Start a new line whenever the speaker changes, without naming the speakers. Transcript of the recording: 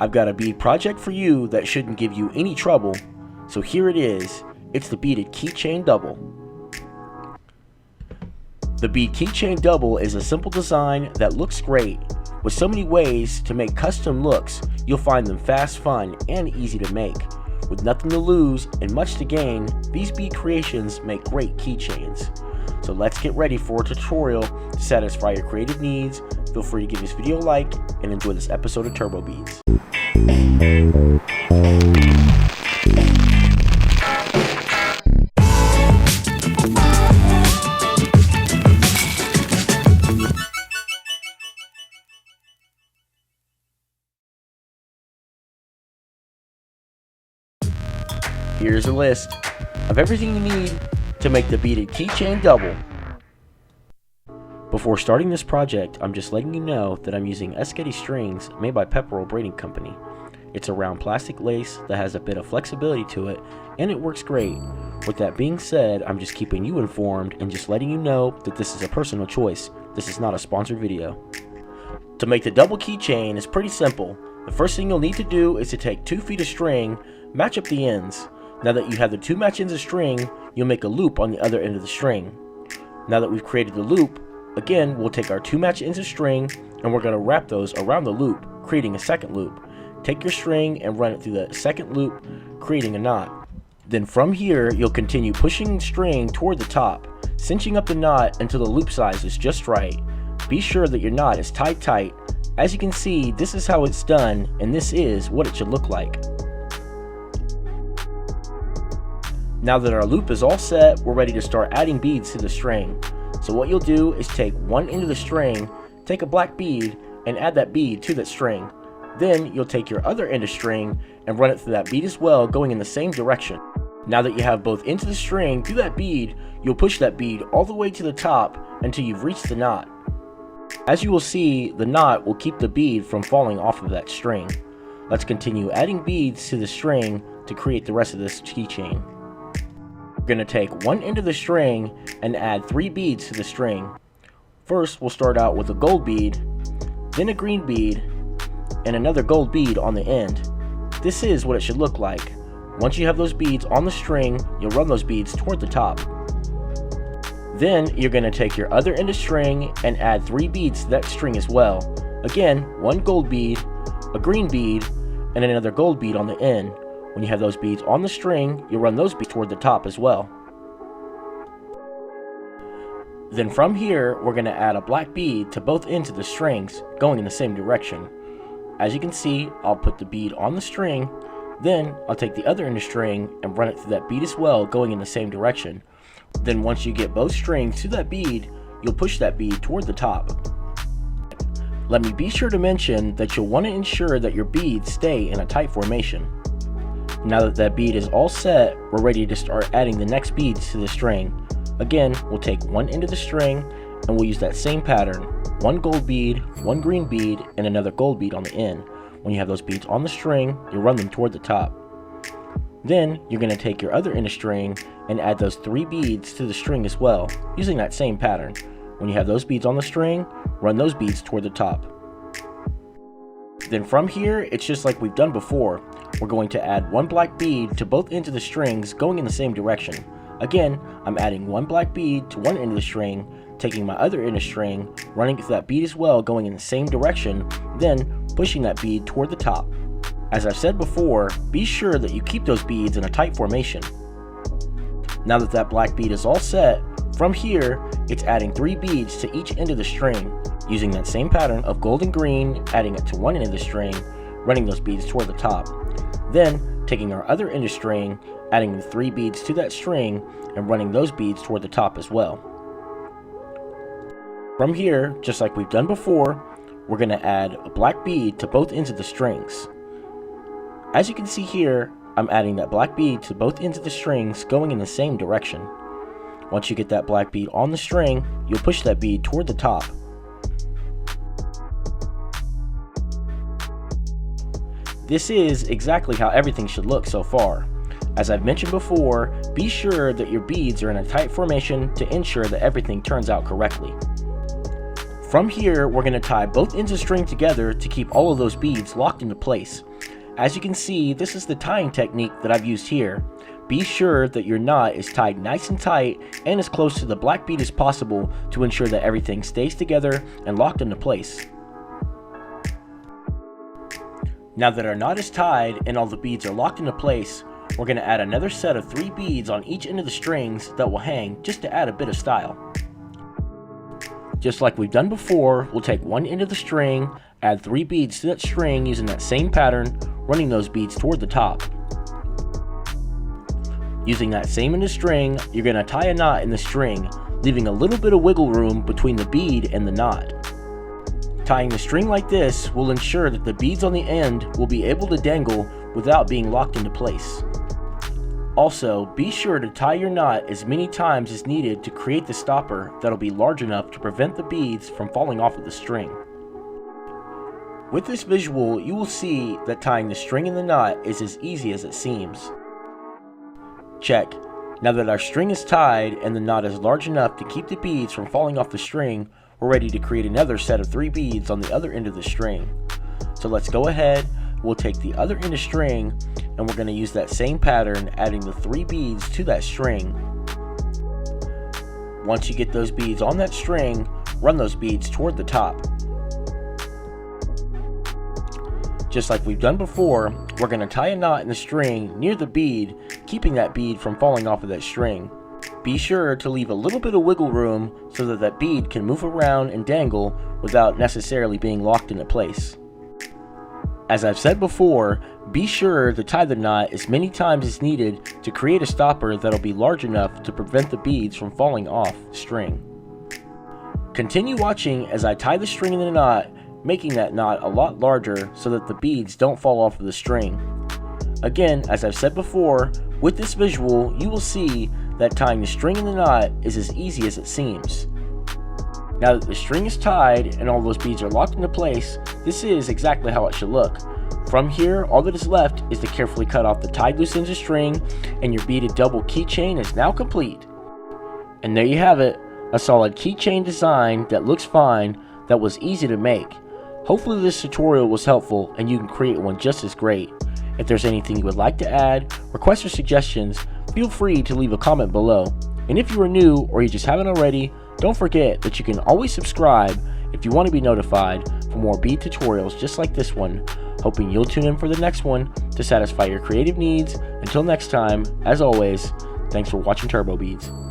I've got a bead project for you that shouldn't give you any trouble, so here it is. It's the beaded keychain double. The bead keychain double is a simple design that looks great. With so many ways to make custom looks, you'll find them fast, fun, and easy to make. With nothing to lose and much to gain, these bead creations make great keychains. So let's get ready for a tutorial to satisfy your creative needs. Feel free to give this video a like and enjoy this episode of TurboBeads. Here's a list of everything you need to make the beaded keychain double. Before starting this project, I'm just letting you know that I'm using Esketi strings made by Pepperell Braiding Company. It's a round plastic lace that has a bit of flexibility to it, and it works great. With that being said, I'm just keeping you informed and just letting you know that this is a personal choice. This is not a sponsored video. To make the double keychain is pretty simple. The first thing you'll need to do is to take 2 feet of string, match up the ends. Now that you have the 2 match ends of string, you'll make a loop on the other end of the string. Now that we've created the loop, again, we'll take our 2 match ends of string and we're going to wrap those around the loop, creating a second loop. Take your string and run it through the second loop, creating a knot. Then from here, you'll continue pushing string toward the top, cinching up the knot until the loop size is just right. Be sure that your knot is tied tight. As you can see, this is how it's done, and this is what it should look like. Now that our loop is all set, we're ready to start adding beads to the string. So what you'll do is take one end of the string, take a black bead, and add that bead to that string. Then you'll take your other end of string and run it through that bead as well, going in the same direction. Now that you have both ends of the string through that bead, you'll push that bead all the way to the top until you've reached the knot. As you will see, the knot will keep the bead from falling off of that string. Let's continue adding beads to the string to create the rest of this keychain. We're going to take one end of the string and add 3 beads to the string. First, we'll start out with a gold bead, then a green bead, and another gold bead on the end. This is what it should look like. Once you have those beads on the string, you'll run those beads toward the top. Then you're going to take your other end of string and add 3 beads to that string as well. Again, one gold bead, a green bead, and another gold bead on the end. When you have those beads on the string, you'll run those beads toward the top as well. Then from here, we're going to add a black bead to both ends of the strings, going in the same direction. As you can see, I'll put the bead on the string, then I'll take the other end of string and run it through that bead as well, going in the same direction. Then once you get both strings to that bead, you'll push that bead toward the top. Let me be sure to mention that you'll want to ensure that your beads stay in a tight formation. Now that that bead is all set, we're ready to start adding the next beads to the string. Again, we'll take one end of the string and we'll use that same pattern. One gold bead, one green bead, and another gold bead on the end. When you have those beads on the string, you'll run them toward the top. Then you're going to take your other end of string and add those 3 beads to the string as well, using that same pattern. When you have those beads on the string, run those beads toward the top. Then from here, it's just like we've done before. We're going to add one black bead to both ends of the strings, going in the same direction. Again, I'm adding one black bead to one end of the string, taking my other end of string, running through that bead as well, going in the same direction, then pushing that bead toward the top. As I've said before, be sure that you keep those beads in a tight formation. Now that that black bead is all set, from here, it's adding 3 beads to each end of the string, using that same pattern of gold and green, adding it to one end of the string, running those beads toward the top. Then, taking our other end of string, adding the 3 beads to that string, and running those beads toward the top as well. From here, just like we've done before, we're going to add a black bead to both ends of the strings. As you can see here, I'm adding that black bead to both ends of the strings, going in the same direction. Once you get that black bead on the string, you'll push that bead toward the top. This is exactly how everything should look so far. As I've mentioned before, be sure that your beads are in a tight formation to ensure that everything turns out correctly. From here, we're going to tie both ends of string together to keep all of those beads locked into place. As you can see, this is the tying technique that I've used here. Be sure that your knot is tied nice and tight and as close to the black bead as possible to ensure that everything stays together and locked into place. Now that our knot is tied and all the beads are locked into place, we're going to add another set of 3 beads on each end of the strings that will hang just to add a bit of style. Just like we've done before, we'll take one end of the string, add 3 beads to that string using that same pattern, running those beads toward the top. Using that same end of string, you're going to tie a knot in the string, leaving a little bit of wiggle room between the bead and the knot. Tying the string like this will ensure that the beads on the end will be able to dangle without being locked into place. Also, be sure to tie your knot as many times as needed to create the stopper that'll be large enough to prevent the beads from falling off of the string. With this visual, you will see that tying the string and the knot is as easy as it seems. Check. Now that our string is tied and the knot is large enough to keep the beads from falling off the string, we're ready to create another set of 3 beads on the other end of the string. So let's go ahead, we'll take the other end of string and we're going to use that same pattern, adding the 3 beads to that string. Once you get those beads on that string, run those beads toward the top. Just like we've done before, we're going to tie a knot in the string near the bead, keeping that bead from falling off of that string. Be sure to leave a little bit of wiggle room so that that bead can move around and dangle without necessarily being locked into place. As I've said before, be sure to tie the knot as many times as needed to create a stopper that'll be large enough to prevent the beads from falling off the string. Continue watching as I tie the string in the knot, making that knot a lot larger so that the beads don't fall off of the string. Again, as I've said before, with this visual, you will see that tying the string in the knot is as easy as it seems. Now that the string is tied and all those beads are locked into place, this is exactly how it should look. From here, all that is left is to carefully cut off the tied loose ends of string, and your beaded double keychain is now complete. And there you have it, a solid keychain design that looks fine, that was easy to make. Hopefully this tutorial was helpful and you can create one just as great. If there's anything you would like to add, requests or suggestions, feel free to leave a comment below. And if you are new or you just haven't already, don't forget that you can always subscribe if you want to be notified for more bead tutorials just like this one. Hoping you'll tune in for the next one to satisfy your creative needs. Until next time, as always, thanks for watching TurboBeads.